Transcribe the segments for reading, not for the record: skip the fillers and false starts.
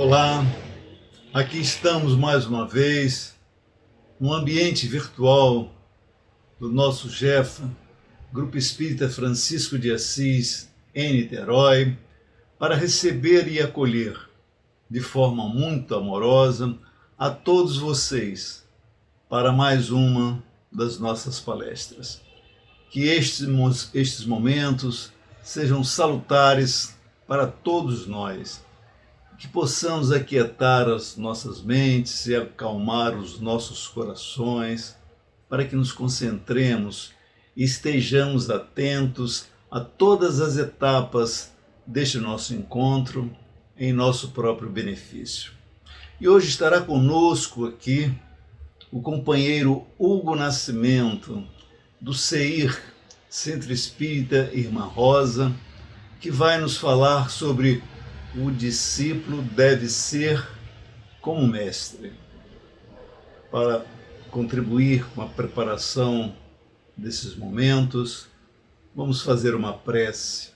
Olá, aqui estamos mais uma vez no ambiente virtual do nosso GEFA, Grupo Espírita Francisco de Assis, em Niterói, para receber e acolher de forma muito amorosa a todos vocês para mais uma das nossas palestras. Que estes momentos sejam salutares para todos nós, que possamos aquietar as nossas mentes e acalmar os nossos corações, para que nos concentremos e estejamos atentos a todas as etapas deste nosso encontro em nosso próprio benefício. E hoje estará conosco aqui o companheiro Hugo Nascimento, do CEIR, Centro Espírita Irmã Rosa, que vai nos falar sobre o discípulo deve ser como mestre. Para contribuir com a preparação desses momentos, vamos fazer uma prece.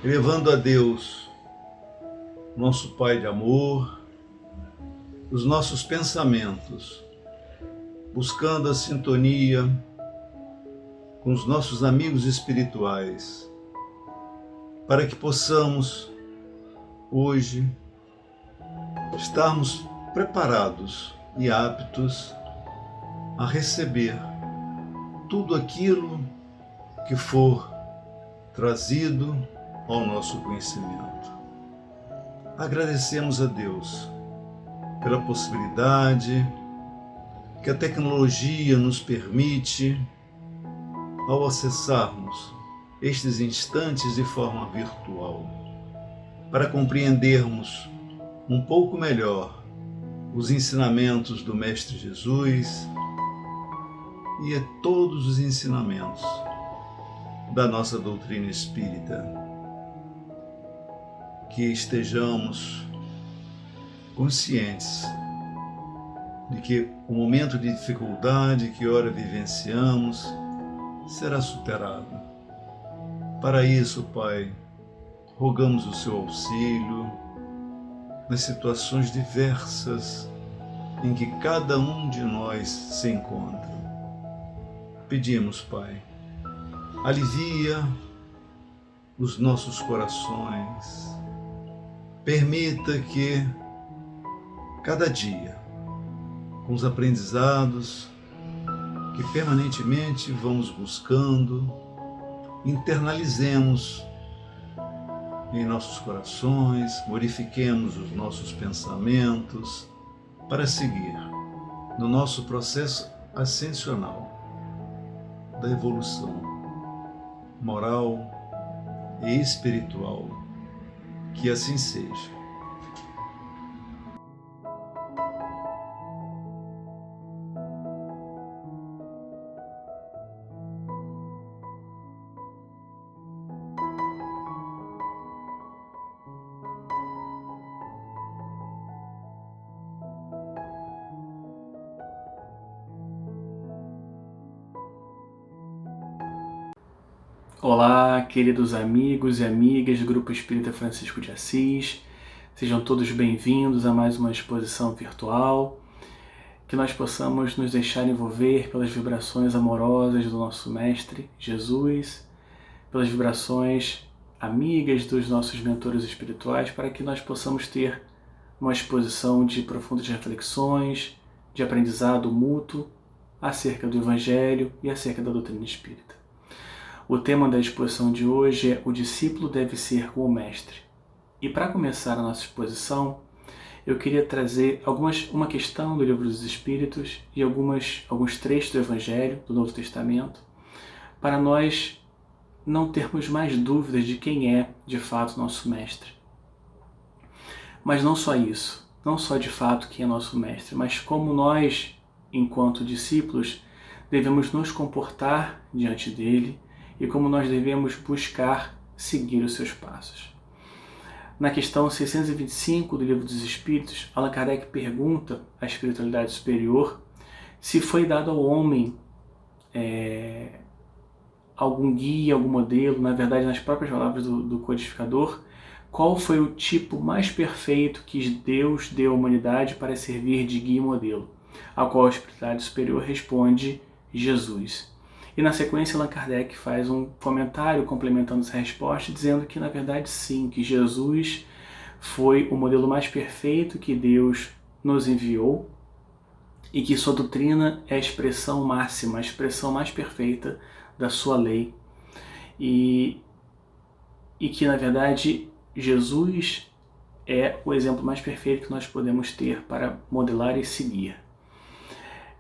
Elevando a Deus, nosso Pai de amor, os nossos pensamentos, buscando a sintonia com os nossos amigos espirituais, para que possamos hoje estarmos preparados e aptos a receber tudo aquilo que for trazido ao nosso conhecimento. Agradecemos a Deus pela possibilidade que a tecnologia nos permite ao acessarmos estes instantes de forma virtual, para compreendermos um pouco melhor os ensinamentos do Mestre Jesus e todos os ensinamentos da nossa doutrina espírita. Que estejamos conscientes de que o momento de dificuldade que ora vivenciamos será superado. Para isso, Pai, rogamos o seu auxílio nas situações diversas em que cada um de nós se encontra. Pedimos, Pai, alivia os nossos corações, permita que cada dia, com os aprendizados que permanentemente vamos buscando, internalizemos em nossos corações, modifiquemos os nossos pensamentos para seguir no nosso processo ascensional da evolução moral e espiritual. Que assim seja. Olá, queridos amigos e amigas do Grupo Espírita Francisco de Assis, sejam todos bem-vindos a mais uma exposição virtual, que nós possamos nos deixar envolver pelas vibrações amorosas do nosso Mestre Jesus, pelas vibrações amigas dos nossos mentores espirituais, para que nós possamos ter uma exposição de profundas reflexões, de aprendizado mútuo acerca do Evangelho e acerca da doutrina espírita. O tema da exposição de hoje é: o discípulo deve ser como o mestre. E para começar a nossa exposição, eu queria trazer uma questão do Livro dos Espíritos e alguns trechos do Evangelho, do Novo Testamento, para nós não termos mais dúvidas de quem é, de fato, nosso mestre. Mas não só isso, não só de fato quem é nosso mestre, mas como nós, enquanto discípulos, devemos nos comportar diante dele, e como nós devemos buscar seguir os seus passos. Na questão 625 do Livro dos Espíritos, Allan Kardec pergunta à espiritualidade superior se foi dado ao homem algum guia, algum modelo, na verdade, nas próprias palavras do codificador, qual foi o tipo mais perfeito que Deus deu à humanidade para servir de guia e modelo? Ao qual a espiritualidade superior responde: Jesus. E na sequência, Allan Kardec faz um comentário complementando essa resposta, dizendo que, na verdade, sim, que Jesus foi o modelo mais perfeito que Deus nos enviou e que sua doutrina é a expressão máxima, a expressão mais perfeita da sua lei. E que, na verdade, Jesus é o exemplo mais perfeito que nós podemos ter para modelar e seguir.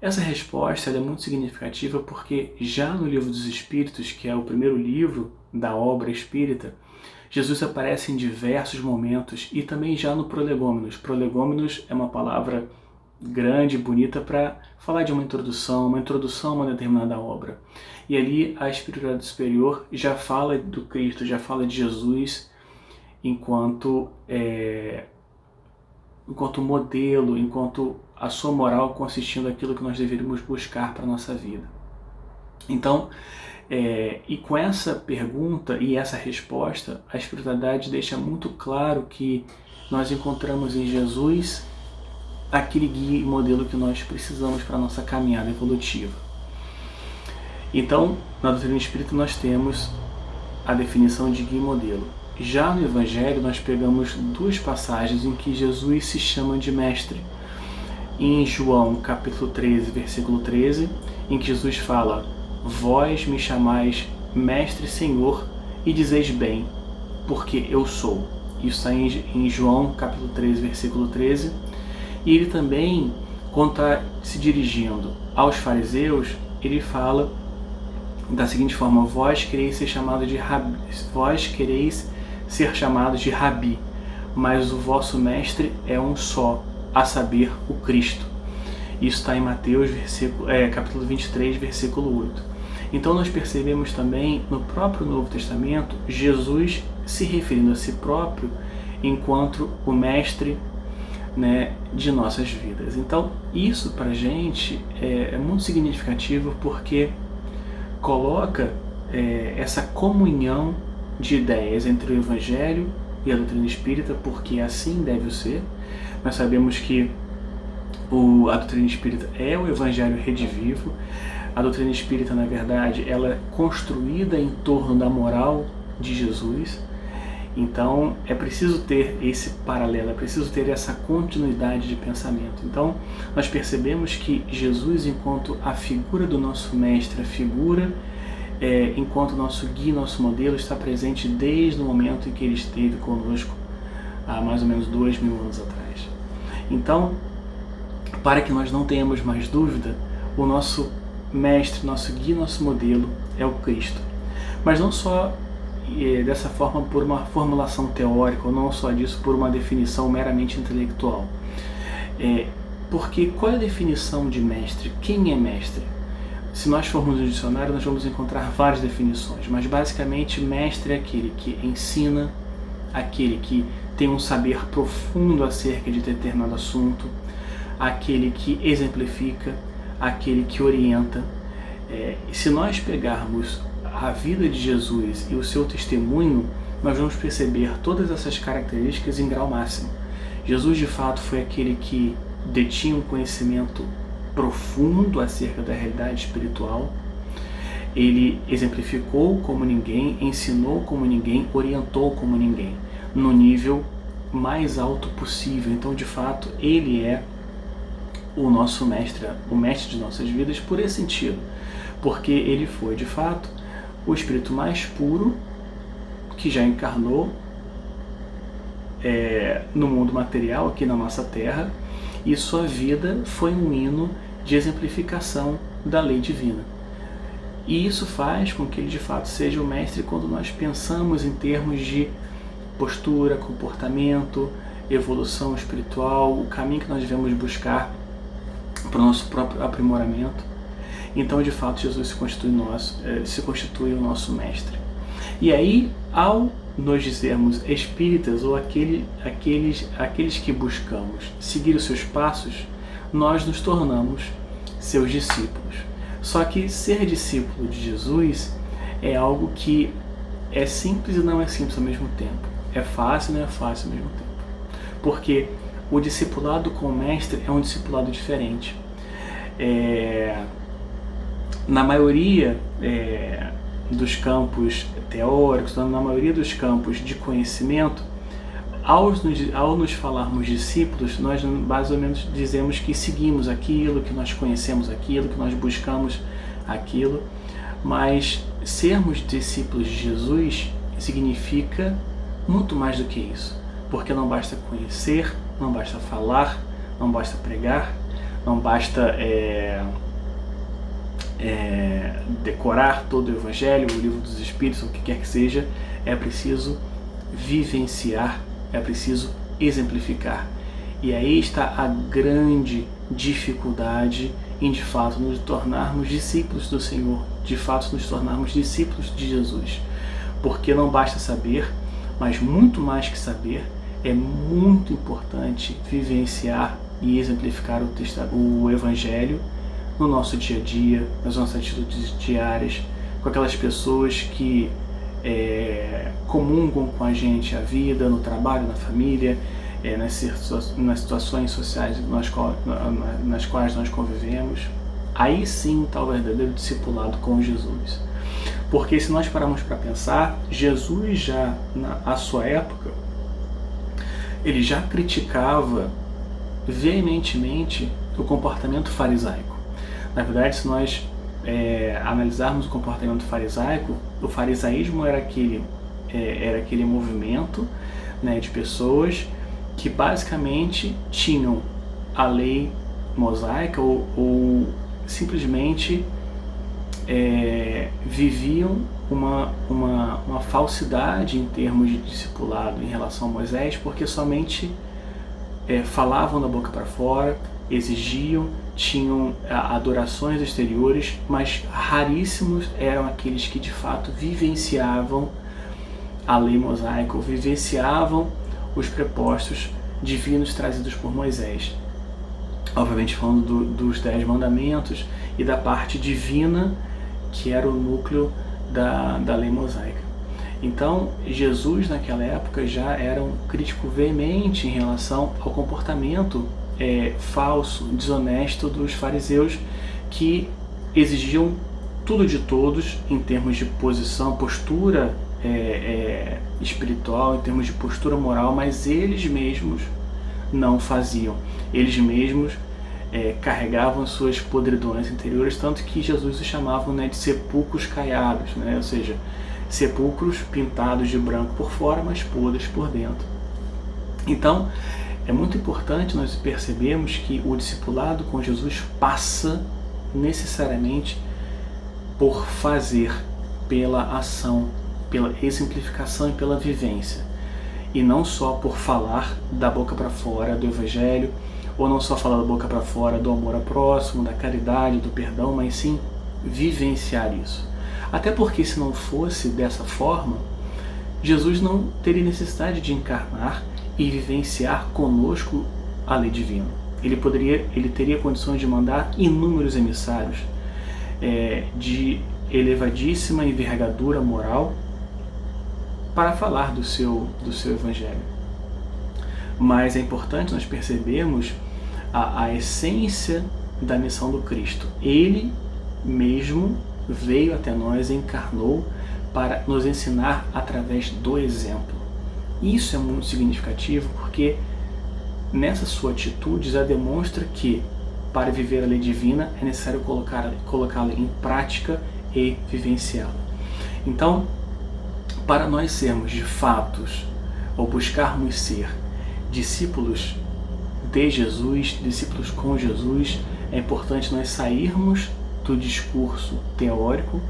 Essa resposta é muito significativa porque já no Livro dos Espíritos, que é o primeiro livro da obra espírita, Jesus aparece em diversos momentos e também já no Prolegômenos. Prolegômenos é uma palavra grande, bonita para falar de uma introdução a uma determinada obra. E ali a espiritualidade superior já fala do Cristo, já fala de Jesus enquanto modelo, enquanto a sua moral consistindo naquilo que nós deveríamos buscar para a nossa vida. Então, e com essa pergunta e essa resposta, a espiritualidade deixa muito claro que nós encontramos em Jesus aquele guia e modelo que nós precisamos para a nossa caminhada evolutiva. Então, na doutrina espírita nós temos a definição de guia e modelo. Já no Evangelho nós pegamos duas passagens em que Jesus se chama de mestre. Em João capítulo 13, versículo 13, em que Jesus fala: vós me chamais mestre e senhor e dizeis bem, porque eu sou. Isso está em João capítulo 13, versículo 13. E ele também, quando está se dirigindo aos fariseus, ele fala da seguinte forma: vós quereis ser chamados de rabi, mas o vosso mestre é um só, a saber, o Cristo. Isso está em Mateus capítulo 23, versículo 8. Então nós percebemos também no próprio Novo Testamento Jesus se referindo a si próprio enquanto o mestre, de nossas vidas. Então isso para a gente é muito significativo porque coloca essa comunhão de ideias entre o Evangelho e a doutrina espírita, porque assim deve ser. Nós sabemos que a doutrina espírita é o Evangelho redivivo. A doutrina espírita, na verdade, ela é construída em torno da moral de Jesus. Então é preciso ter esse paralelo, é preciso ter essa continuidade de pensamento. Então nós percebemos que Jesus, enquanto a figura do nosso mestre, a figura enquanto nosso guia, nosso modelo, está presente desde o momento em que ele esteve conosco há mais ou menos 2000 anos atrás. Então, para que nós não tenhamos mais dúvida, o nosso mestre, nosso guia, nosso modelo é o Cristo. Mas não só dessa forma por uma formulação teórica, ou não só disso por uma definição meramente intelectual. Porque qual é a definição de mestre? Quem é mestre? Se nós formos no dicionário, nós vamos encontrar várias definições, mas basicamente mestre é aquele que ensina, aquele que tem um saber profundo acerca de determinado assunto, aquele que exemplifica, aquele que orienta. Se nós pegarmos a vida de Jesus e o seu testemunho, nós vamos perceber todas essas características em grau máximo. Jesus, de fato, foi aquele que detinha um conhecimento profundo acerca da realidade espiritual. Ele exemplificou como ninguém, ensinou como ninguém, orientou como ninguém, no nível mais alto possível. Então, de fato, ele é o nosso mestre, o mestre de nossas vidas por esse sentido, porque ele foi, de fato, o espírito mais puro que já encarnou no mundo material, aqui na nossa terra, e sua vida foi um hino de exemplificação da lei divina. E isso faz com que ele de fato seja o mestre quando nós pensamos em termos de postura, comportamento, evolução espiritual, o caminho que nós devemos buscar para o nosso próprio aprimoramento. Então, de fato, Jesus se constitui o nosso mestre. E aí, ao nós dizermos espíritas ou aqueles que buscamos seguir os seus passos, nós nos tornamos seus discípulos. Só que ser discípulo de Jesus é algo que é simples e não é simples ao mesmo tempo. É fácil e não é fácil ao mesmo tempo. Porque o discipulado com o mestre é um discipulado diferente. Na maioria dos campos teóricos, na maioria dos campos de conhecimento, ao nos falarmos discípulos, nós mais ou menos dizemos que seguimos aquilo, que nós conhecemos aquilo, que nós buscamos aquilo, mas sermos discípulos de Jesus significa muito mais do que isso, porque não basta conhecer, não basta falar, não basta pregar, não basta decorar todo o Evangelho, o Livro dos Espíritos, o que quer que seja. É preciso vivenciar, é preciso exemplificar. E aí está a grande dificuldade em, de fato, nos tornarmos discípulos do Senhor, de fato, nos tornarmos discípulos de Jesus. Porque não basta saber, mas muito mais que saber, é muito importante vivenciar e exemplificar o Evangelho no nosso dia a dia, nas nossas atitudes diárias, com aquelas pessoas que comungam com a gente a vida, no trabalho, na família, nas situações sociais nas quais nós convivemos. Aí sim está o verdadeiro discipulado com Jesus. Porque se nós pararmos para pensar, Jesus já, à sua época, ele já criticava veementemente o comportamento farisaico. Na verdade, se nós analisarmos o comportamento farisaico, o farisaísmo era aquele movimento, né, de pessoas que basicamente tinham a lei mosaica ou simplesmente viviam uma falsidade em termos de discipulado em relação a Moisés, porque somente falavam da boca para fora, exigiam, tinham adorações exteriores, mas raríssimos eram aqueles que de fato vivenciavam a lei mosaica, ou vivenciavam os prepostos divinos trazidos por Moisés. Obviamente falando dos 10 mandamentos e da parte divina, que era o núcleo da lei mosaica. Então, Jesus naquela época já era um crítico veemente em relação ao comportamento falso, desonesto dos fariseus, que exigiam tudo de todos em termos de posição, postura espiritual, em termos de postura moral, mas eles mesmos não faziam. Eles mesmos carregavam suas podridões interiores, tanto que Jesus os chamava, né, de sepulcros caiados, né? Ou seja, sepulcros pintados de branco por fora, mas podres por dentro. Então, é muito importante nós percebermos que o discipulado com Jesus passa necessariamente por fazer, pela ação, pela exemplificação e pela vivência, e não só por falar da boca para fora do Evangelho, ou não só falar da boca para fora do amor ao próximo, da caridade, do perdão, mas sim vivenciar isso. Até porque se não fosse dessa forma, Jesus não teria necessidade de encarnar e vivenciar conosco a lei divina. Ele teria condições de mandar inúmeros emissários de elevadíssima envergadura moral para falar do seu Evangelho. Mas é importante nós percebermos a essência da missão do Cristo. Ele mesmo veio até nós, encarnou para nos ensinar através do exemplo. Isso é muito significativo porque nessa sua atitude já demonstra que para viver a lei divina é necessário colocá-la em prática e vivenciá-la. Então, para nós sermos de fato, ou buscarmos ser discípulos de Jesus, discípulos com Jesus, é importante nós sairmos do discurso teórico,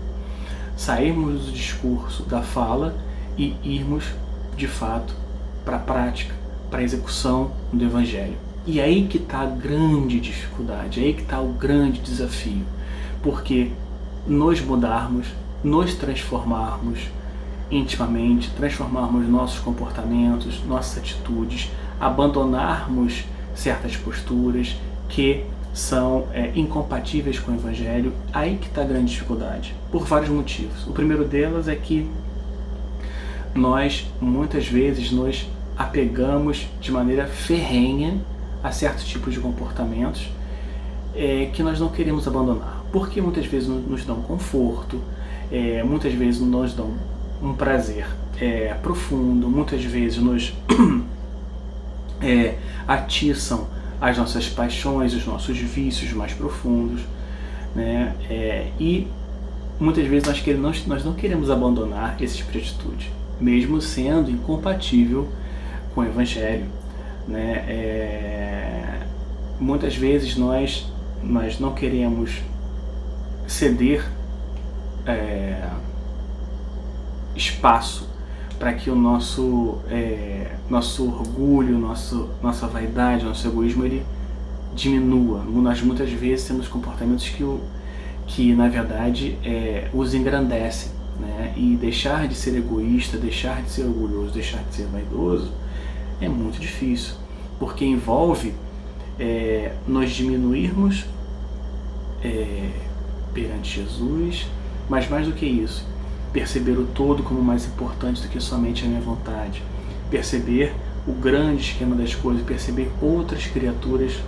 sairmos do discurso da fala e irmos de fato para a prática, para a execução do Evangelho. E aí que está a grande dificuldade, aí que está o grande desafio, porque nos mudarmos, nos transformarmos intimamente, transformarmos nossos comportamentos, nossas atitudes, abandonarmos certas posturas que são incompatíveis com o Evangelho. Aí que está a grande dificuldade, por vários motivos. O primeiro delas é que nós muitas vezes nos apegamos de maneira ferrenha a certos tipos de comportamentos que nós não queremos abandonar, porque muitas vezes nos dão conforto, muitas vezes nos dão um prazer profundo, muitas vezes nos atiçam as nossas paixões, os nossos vícios mais profundos, né? E muitas vezes nós não queremos abandonar esse tipo de atitude, mesmo sendo incompatível com o Evangelho, né? Muitas vezes nós não queremos ceder espaço para que o nosso orgulho, nossa vaidade, nosso egoísmo, ele diminua. Nós muitas vezes temos comportamentos que na verdade os engrandecem, né? E deixar de ser egoísta, deixar de ser orgulhoso, deixar de ser vaidoso é muito difícil, porque envolve nós diminuirmos perante Jesus, mas mais do que isso, perceber o todo como mais importante do que somente a minha vontade, perceber o grande esquema das coisas, perceber outras criaturas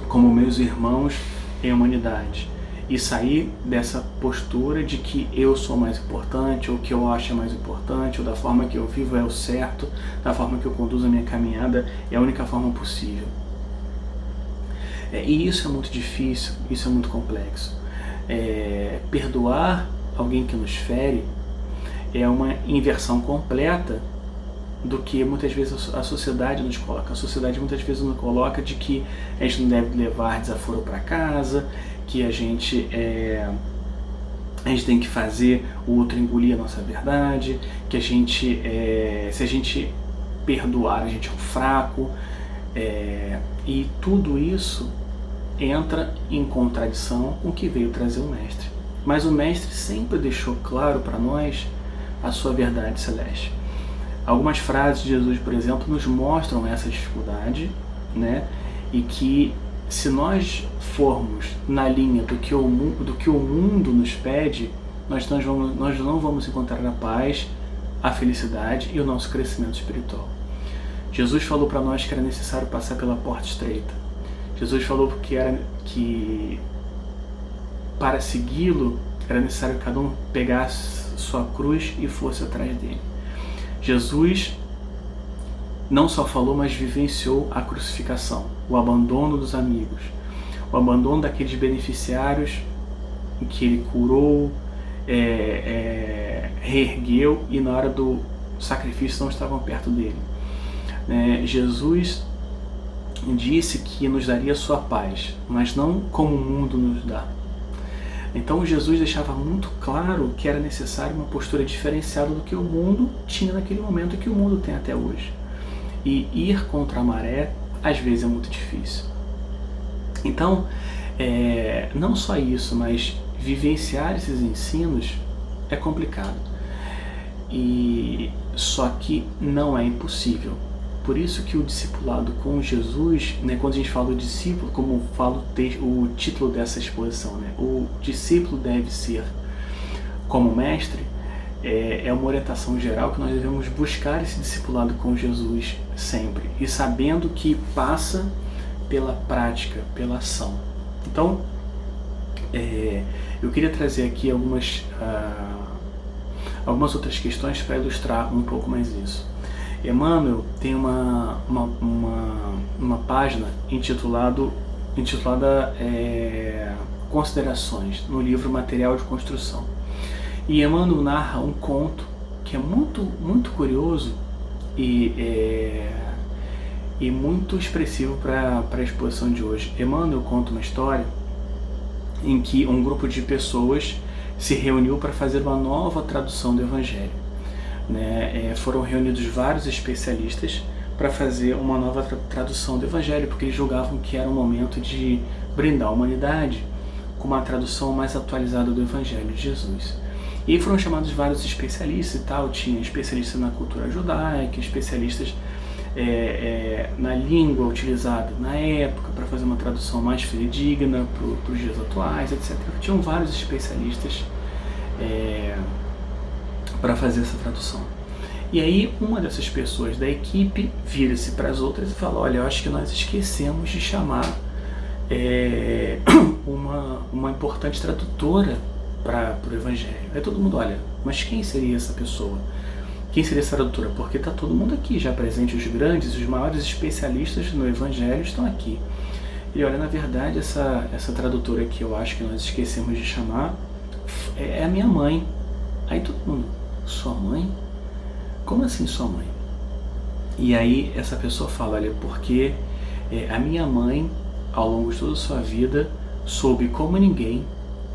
como meus irmãos em humanidade, e sair dessa postura de que eu sou mais importante, ou que eu acho é mais importante, ou da forma que eu vivo é o certo, da forma que eu conduzo a minha caminhada é a única forma possível. E isso é muito difícil, isso é muito complexo. Perdoar alguém que nos fere é uma inversão completa do que muitas vezes a sociedade nos coloca. A sociedade muitas vezes nos coloca de que a gente não deve levar desaforo para casa, que a gente tem que fazer o outro engolir a nossa verdade, que se a gente perdoar, a gente é um fraco, e tudo isso entra em contradição com o que veio trazer o Mestre. Mas o Mestre sempre deixou claro para nós a sua verdade celeste. Algumas frases de Jesus, por exemplo, nos mostram essa dificuldade, né? E que se nós formos na linha do que o mundo nos pede, nós não vamos encontrar a paz, a felicidade e o nosso crescimento espiritual. Jesus falou para nós que era necessário passar pela porta estreita. Jesus falou que para segui-lo era necessário que cada um pegasse sua cruz e fosse atrás dele. Jesus não só falou, mas vivenciou a crucificação, o abandono dos amigos, o abandono daqueles beneficiários que ele curou, reergueu e na hora do sacrifício não estavam perto dele. Jesus disse que nos daria sua paz, mas não como o mundo nos dá. Então Jesus deixava muito claro que era necessário uma postura diferenciada do que o mundo tinha naquele momento e que o mundo tem até hoje. E ir contra a maré, às vezes, é muito difícil. Então, não só isso, mas vivenciar esses ensinos é complicado. Só que não é impossível. Por isso que o discipulado com Jesus, né, quando a gente fala do discípulo, como fala o título dessa exposição, né, o discípulo deve ser como mestre, é uma orientação geral que nós devemos buscar esse discipulado com Jesus sempre, e sabendo que passa pela prática, pela ação. Então, eu queria trazer aqui algumas outras questões para ilustrar um pouco mais isso. Emmanuel tem uma página intitulada Considerações, no livro Material de Construção. E Emmanuel narra um conto que é muito, muito curioso e muito expressivo para a exposição de hoje. Emmanuel conta uma história em que um grupo de pessoas se reuniu para fazer uma nova tradução do Evangelho. Foram reunidos vários especialistas para fazer uma nova tradução do Evangelho, porque eles julgavam que era o momento de brindar a humanidade com uma tradução mais atualizada do Evangelho de Jesus. E aí foram chamados vários especialistas e tal, tinha especialistas na cultura judaica, especialistas na língua utilizada na época, para fazer uma tradução mais fidedigna para os dias atuais, etc. Tinham vários especialistas para fazer essa tradução. E aí uma dessas pessoas da equipe vira-se para as outras e fala: olha, eu acho que nós esquecemos de chamar uma importante tradutora para o Evangelho. Aí todo mundo olha, mas quem seria essa pessoa? Quem seria essa tradutora? Porque está todo mundo aqui já presente, os grandes, os maiores especialistas no Evangelho estão aqui. E olha, na verdade, essa tradutora que eu acho que nós esquecemos de chamar é a minha mãe. Aí todo mundo: sua mãe? Como assim sua mãe? E aí essa pessoa fala: olha, porque a minha mãe, ao longo de toda a sua vida, soube como ninguém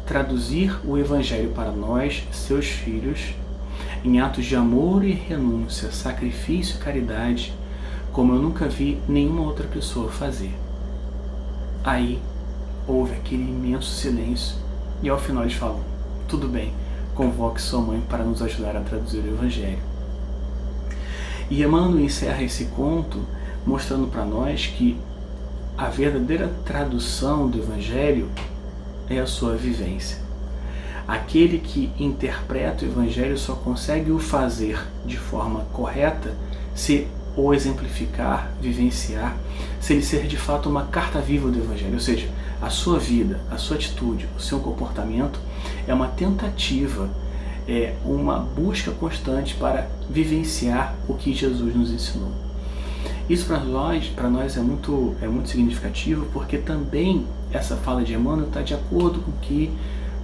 traduzir o Evangelho para nós, seus filhos, em atos de amor e renúncia, sacrifício e caridade, como eu nunca vi nenhuma outra pessoa fazer. Aí houve aquele imenso silêncio e ao final eles falam: tudo bem, convoque sua mãe para nos ajudar a traduzir o Evangelho. E Emmanuel encerra esse conto mostrando para nós que a verdadeira tradução do Evangelho é a sua vivência. Aquele que interpreta o Evangelho só consegue o fazer de forma correta se o exemplificar, vivenciar, se ele ser de fato uma carta viva do Evangelho. Ou seja, a sua vida, a sua atitude, o seu comportamento é uma tentativa, é uma busca constante para vivenciar o que Jesus nos ensinou. Isso para nós é muito significativo, porque também essa fala de Emmanuel está de acordo com o que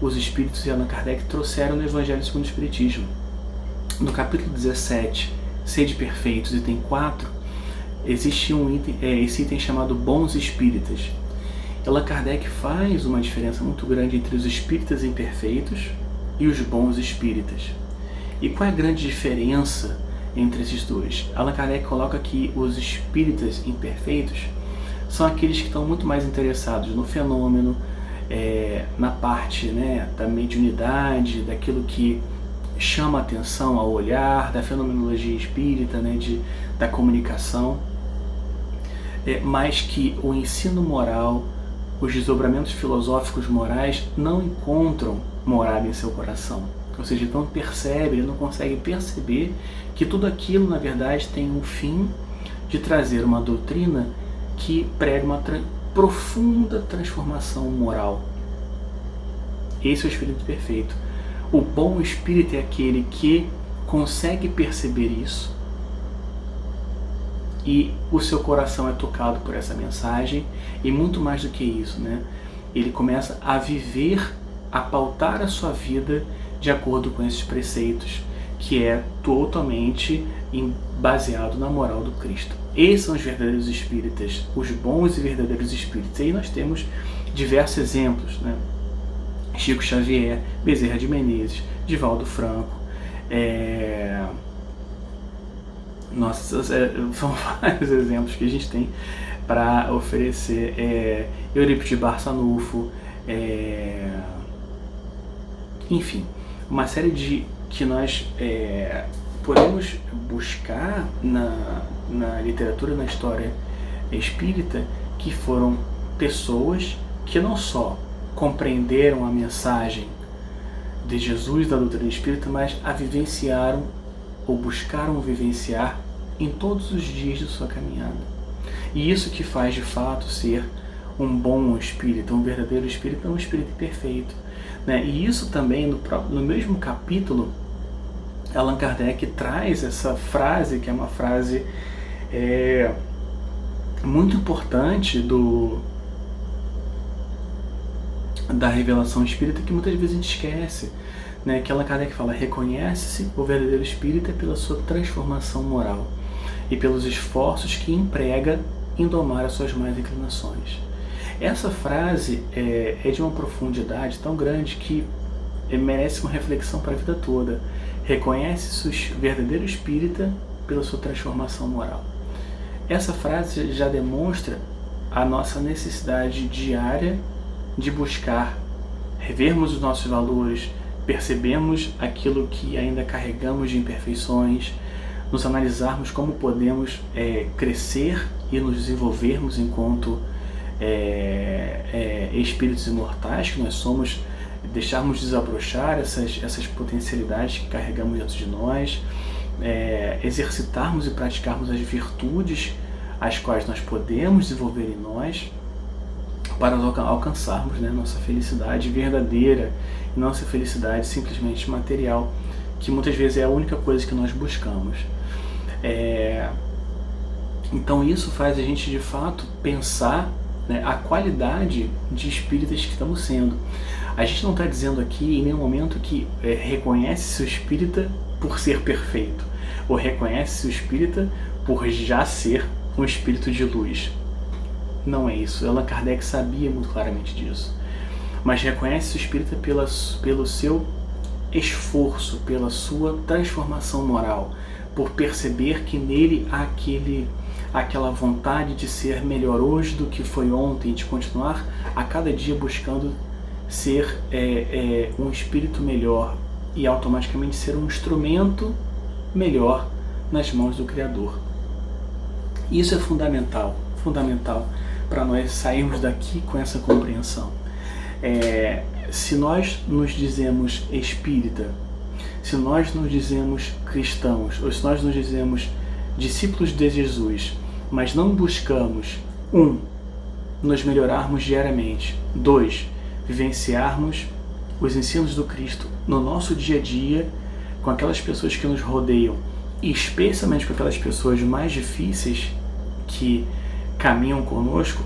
os Espíritos e Allan Kardec trouxeram no Evangelho segundo o Espiritismo. No capítulo 17, Sede Perfeitos, item 4, existe esse item chamado Bons Espíritas. Allan Kardec faz uma diferença muito grande entre os espíritas imperfeitos e os bons espíritas. E qual é a grande diferença entre esses dois? Allan Kardec coloca que os espíritas imperfeitos são aqueles que estão muito mais interessados no fenômeno, na parte, da mediunidade, daquilo que chama a atenção ao olhar, da fenomenologia espírita, da comunicação, mas que o ensino moral, os desdobramentos filosóficos morais não encontram morada em seu coração. Ou seja, ele não consegue perceber que tudo aquilo, na verdade, tem um fim de trazer uma doutrina que prega uma profunda transformação moral. Esse é o espírito perfeito. O bom espírito é aquele que consegue perceber isso e o seu coração é tocado por essa mensagem, e muito mais do que isso, ele começa a viver, a pautar a sua vida de acordo com esses preceitos, que é totalmente baseado na moral do Cristo. Esses são os verdadeiros espíritas, os bons e verdadeiros espíritos. E aí nós temos diversos exemplos, Chico Xavier, Bezerra de Menezes, Divaldo Franco, são vários exemplos que a gente tem para oferecer, Eurípides de Barçanufo, enfim, uma série de que nós podemos buscar na literatura, na história espírita, que foram pessoas que não só compreenderam a mensagem de Jesus, da doutrina espírita, mas a vivenciaram ou buscaram vivenciar em todos os dias de sua caminhada. E isso que faz de fato ser um bom espírito, um verdadeiro espírito, um espírito perfeito. E isso também, no mesmo capítulo, Allan Kardec traz essa frase, que é uma frase muito importante da revelação espírita, que muitas vezes a gente esquece, que Allan Kardec fala: reconhece-se o verdadeiro espírita pela sua transformação moral e pelos esforços que emprega em domar as suas más inclinações. Essa frase é de uma profundidade tão grande que merece uma reflexão para a vida toda. Reconhece-se o verdadeiro espírita pela sua transformação moral. Essa frase já demonstra a nossa necessidade diária de buscar revermos os nossos valores, percebemos aquilo que ainda carregamos de imperfeições, nos analisarmos como podemos crescer e nos desenvolvermos enquanto espíritos imortais que nós somos, deixarmos desabrochar essas potencialidades que carregamos dentro de nós, exercitarmos e praticarmos as virtudes as quais nós podemos desenvolver em nós para alcançarmos, né, nossa felicidade verdadeira e nossa felicidade simplesmente material, que muitas vezes é a única coisa que nós buscamos. Então isso faz a gente de fato pensar, né, a qualidade de espíritas que estamos sendo. A gente não está dizendo aqui em nenhum momento que reconhece-se o espírita por ser perfeito, ou reconhece-se o espírita por já ser um espírito de luz. Não é isso. Allan Kardec sabia muito claramente disso. Mas reconhece o espírita pelo seu esforço, pela sua transformação moral, por perceber que nele há aquela vontade de ser melhor hoje do que foi ontem, de continuar a cada dia buscando ser um espírito melhor e automaticamente ser um instrumento melhor nas mãos do Criador. Isso é fundamental para nós sairmos daqui com essa compreensão. Se nós nos dizemos espírita, se nós nos dizemos cristãos, ou se nós nos dizemos discípulos de Jesus, mas não buscamos, 1, nos melhorarmos diariamente, 2, vivenciarmos os ensinos do Cristo no nosso dia a dia, com aquelas pessoas que nos rodeiam, e especialmente com aquelas pessoas mais difíceis que caminham conosco,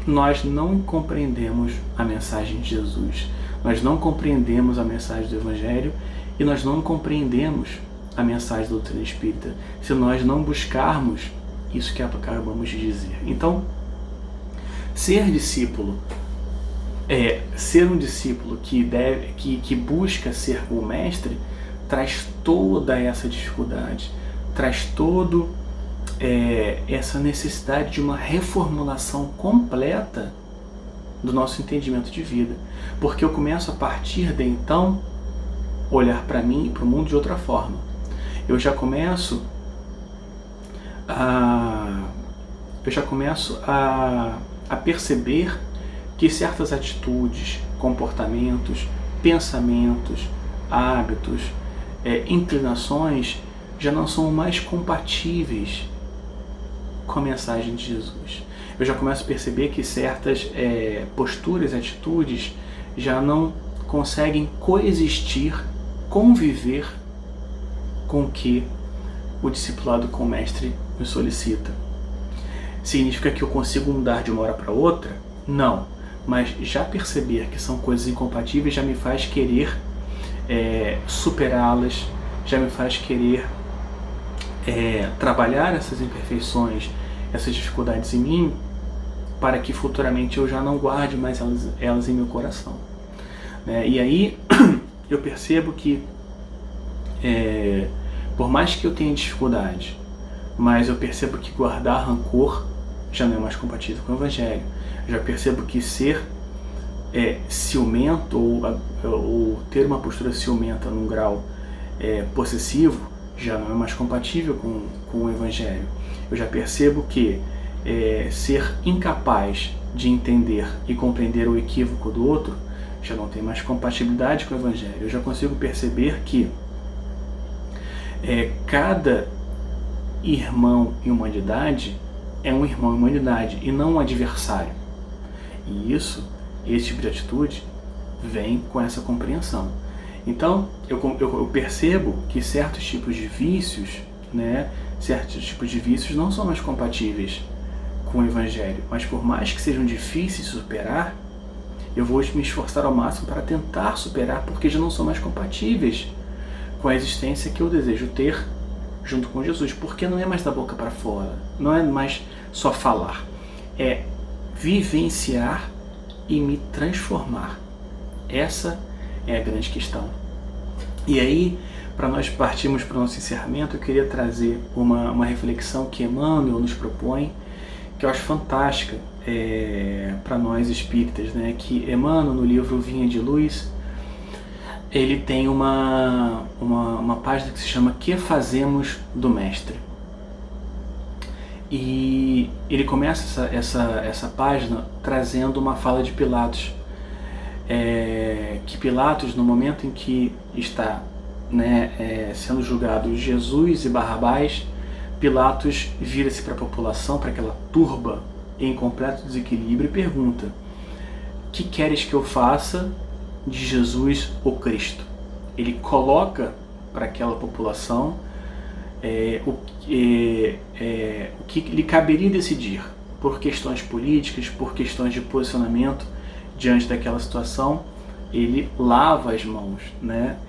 nós não compreendemos a mensagem de Jesus, nós não compreendemos a mensagem do Evangelho e nós não compreendemos a mensagem da doutrina espírita se nós não buscarmos isso que acabamos de dizer. Então, ser discípulo, ser um discípulo que busca ser o mestre, traz toda essa dificuldade, traz essa necessidade de uma reformulação completa do nosso entendimento de vida, porque eu começo a partir de então olhar para mim e para o mundo de outra forma. Eu já começo a perceber que certas atitudes, comportamentos, pensamentos, hábitos, inclinações já não são mais compatíveis com a mensagem de Jesus. Eu já começo a perceber que certas posturas, atitudes já não conseguem coexistir, conviver com o que o discipulado com o mestre me solicita. Significa que eu consigo mudar de uma hora para outra? Não. Mas já perceber que são coisas incompatíveis já me faz querer superá-las, já me faz querer trabalhar essas imperfeições, essas dificuldades em mim, para que futuramente eu já não guarde mais elas em meu coração. E aí eu percebo que por mais que eu tenha dificuldade, mas eu percebo que guardar rancor já não é mais compatível com o Evangelho. Eu já percebo que ser ciumento ou ter uma postura ciumenta num grau possessivo já não é mais compatível com o Evangelho. Eu já percebo que ser incapaz de entender e compreender o equívoco do outro já não tem mais compatibilidade com o Evangelho. Eu já consigo perceber que cada irmão em humanidade é um irmão em humanidade e não um adversário. E esse tipo de atitude vem com essa compreensão. Então, eu percebo que certos tipos de vícios, certos tipos de vícios não são mais compatíveis com o Evangelho, mas por mais que sejam difíceis de superar, eu vou me esforçar ao máximo para tentar superar, porque já não são mais compatíveis com a existência que eu desejo ter junto com Jesus, porque não é mais da boca para fora, não é mais só falar, é vivenciar e me transformar. Essa é a grande questão. E aí, para nós partirmos para o nosso encerramento, eu queria trazer uma reflexão que Emmanuel nos propõe, que eu acho fantástica para nós espíritas, que Emmanuel, no livro Vinha de Luz, ele tem uma página que se chama Que Fazemos do Mestre. E ele começa essa página trazendo uma fala de Pilatos. Que Pilatos, no momento em que está sendo julgado Jesus e Barrabás, Pilatos vira-se para a população, para aquela turba em completo desequilíbrio, e pergunta: que queres que eu faça de Jesus o Cristo? Ele coloca para aquela população o que lhe caberia decidir, por questões políticas, por questões de posicionamento diante daquela situação. Ele lava as mãos,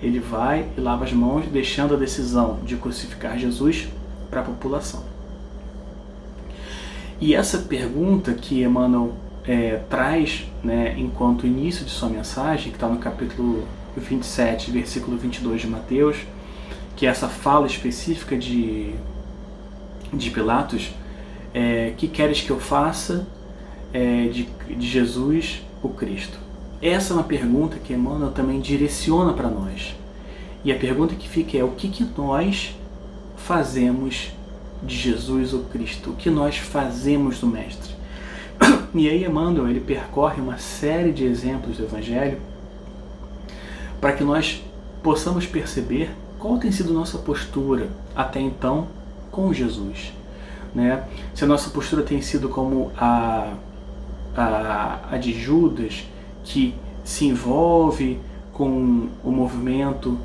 Ele vai e lava as mãos, deixando a decisão de crucificar Jesus para a população. E essa pergunta que Emmanuel traz, enquanto início de sua mensagem, que está no capítulo 27, versículo 22 de Mateus, que é essa fala específica de Pilatos, que queres que eu faça de Jesus o Cristo? Essa é uma pergunta que Emmanuel também direciona para nós. E a pergunta que fica é: o que nós fazemos de Jesus o Cristo? O que nós fazemos do Mestre? E aí Emmanuel, ele percorre uma série de exemplos do Evangelho para que nós possamos perceber qual tem sido nossa postura até então com Jesus. Se a nossa postura tem sido como a de Judas, que se envolve com o movimento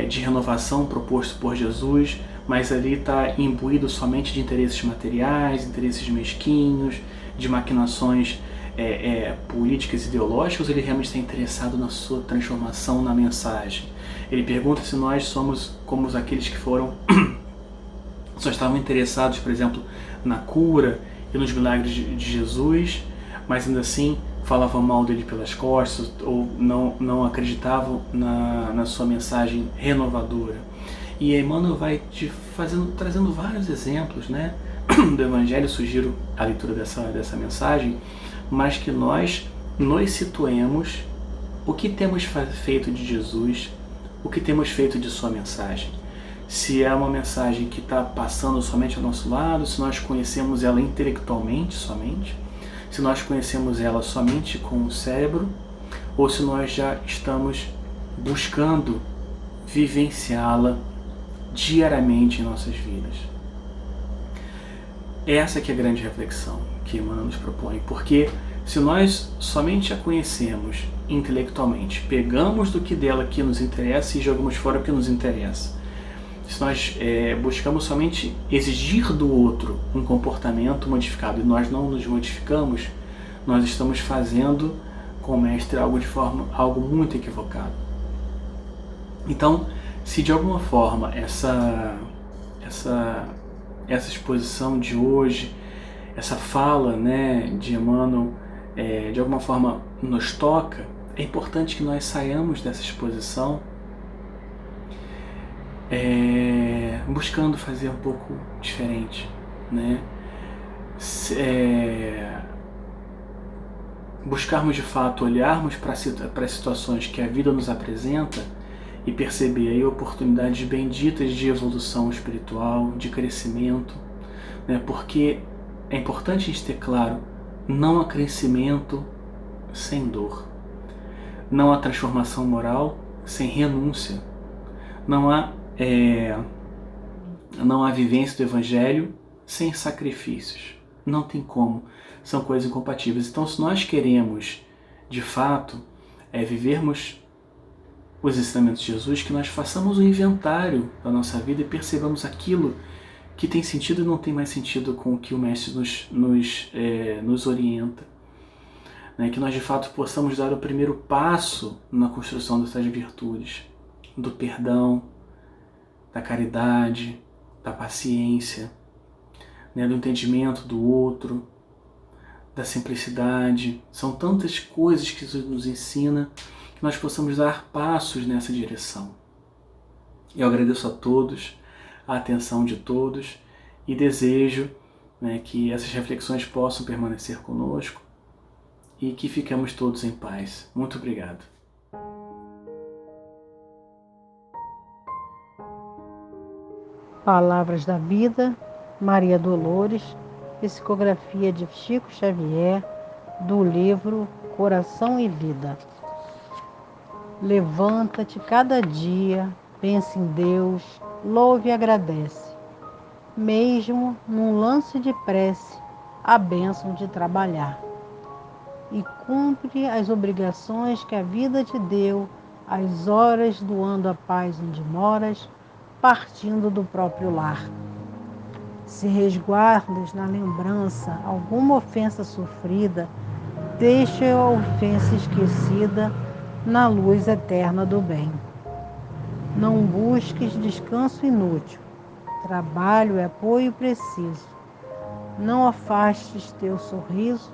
de renovação proposto por Jesus, mas ali está imbuído somente de interesses materiais, interesses mesquinhos, de maquinações políticas e ideológicas. Ele realmente está interessado na sua transformação na mensagem. Ele pergunta se nós somos como aqueles que só estavam interessados, por exemplo, na cura e nos milagres de Jesus, mas ainda assim falavam mal dele pelas costas, ou não acreditavam na sua mensagem renovadora. E Emmanuel vai trazendo vários exemplos do Evangelho. Sugiro a leitura dessa mensagem, mas que nós nos situemos o que temos feito de Jesus, o que temos feito de sua mensagem. Se é uma mensagem que está passando somente ao nosso lado, se nós conhecemos ela intelectualmente somente, se nós conhecemos ela somente com o cérebro, ou se nós já estamos buscando vivenciá-la diariamente em nossas vidas. Essa que é a grande reflexão que Emmanuel nos propõe, porque se nós somente a conhecemos intelectualmente, pegamos do que dela que nos interessa e jogamos fora o que nos interessa, se nós buscamos somente exigir do outro um comportamento modificado e nós não nos modificamos, nós estamos fazendo com o Mestre algo muito equivocado. Então, se de alguma forma essa exposição de hoje, essa fala de Emmanuel, de alguma forma nos toca, é importante que nós saiamos dessa exposição buscando fazer um pouco diferente, buscarmos de fato, olharmos para as situações que a vida nos apresenta e perceber aí oportunidades benditas de evolução espiritual, de crescimento, porque é importante a gente ter claro: não há crescimento sem dor, não há transformação moral sem renúncia, não há vivência do Evangelho sem sacrifícios. Não tem como, são coisas incompatíveis. Então, se nós queremos, de fato, vivermos os ensinamentos de Jesus, que nós façamos um inventário da nossa vida e percebamos aquilo que tem sentido e não tem mais sentido com o que o Mestre nos orienta. Que nós, de fato, possamos dar o primeiro passo na construção dessas virtudes, do perdão, da caridade, da paciência, do entendimento do outro, da simplicidade. São tantas coisas que Jesus nos ensina, que nós possamos dar passos nessa direção. Eu agradeço a todos, a atenção de todos, e desejo que essas reflexões possam permanecer conosco e que fiquemos todos em paz. Muito obrigado. Palavras da Vida, Maria Dolores, psicografia de Chico Xavier, do livro Coração e Vida. Levanta-te cada dia, pensa em Deus, louve e agradece. Mesmo num lance de prece, a bênção de trabalhar. E cumpre as obrigações que a vida te deu, as horas doando a paz onde moras, partindo do próprio lar. Se resguardas na lembrança alguma ofensa sofrida, deixa a ofensa esquecida na luz eterna do bem. Não busques descanso inútil, trabalho é apoio preciso. Não afastes teu sorriso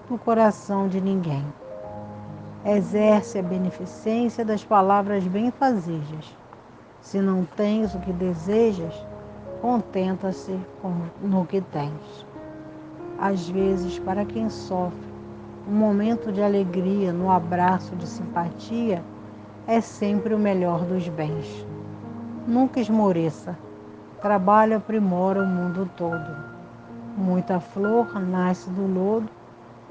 do coração de ninguém. Exerce a beneficência das palavras benfazejas. Se não tens o que desejas, contenta-se no que tens. Às vezes, para quem sofre, um momento de alegria no abraço de simpatia é sempre o melhor dos bens. Nunca esmoreça. Trabalho aprimora o mundo todo. Muita flor nasce do lodo,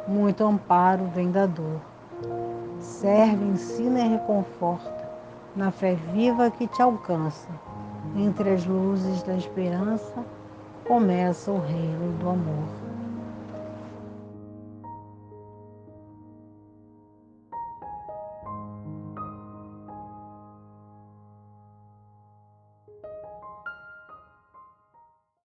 muito amparo vem da dor. Serve, ensina e reconforta, na fé viva que te alcança. Entre as luzes da esperança, começa o reino do amor.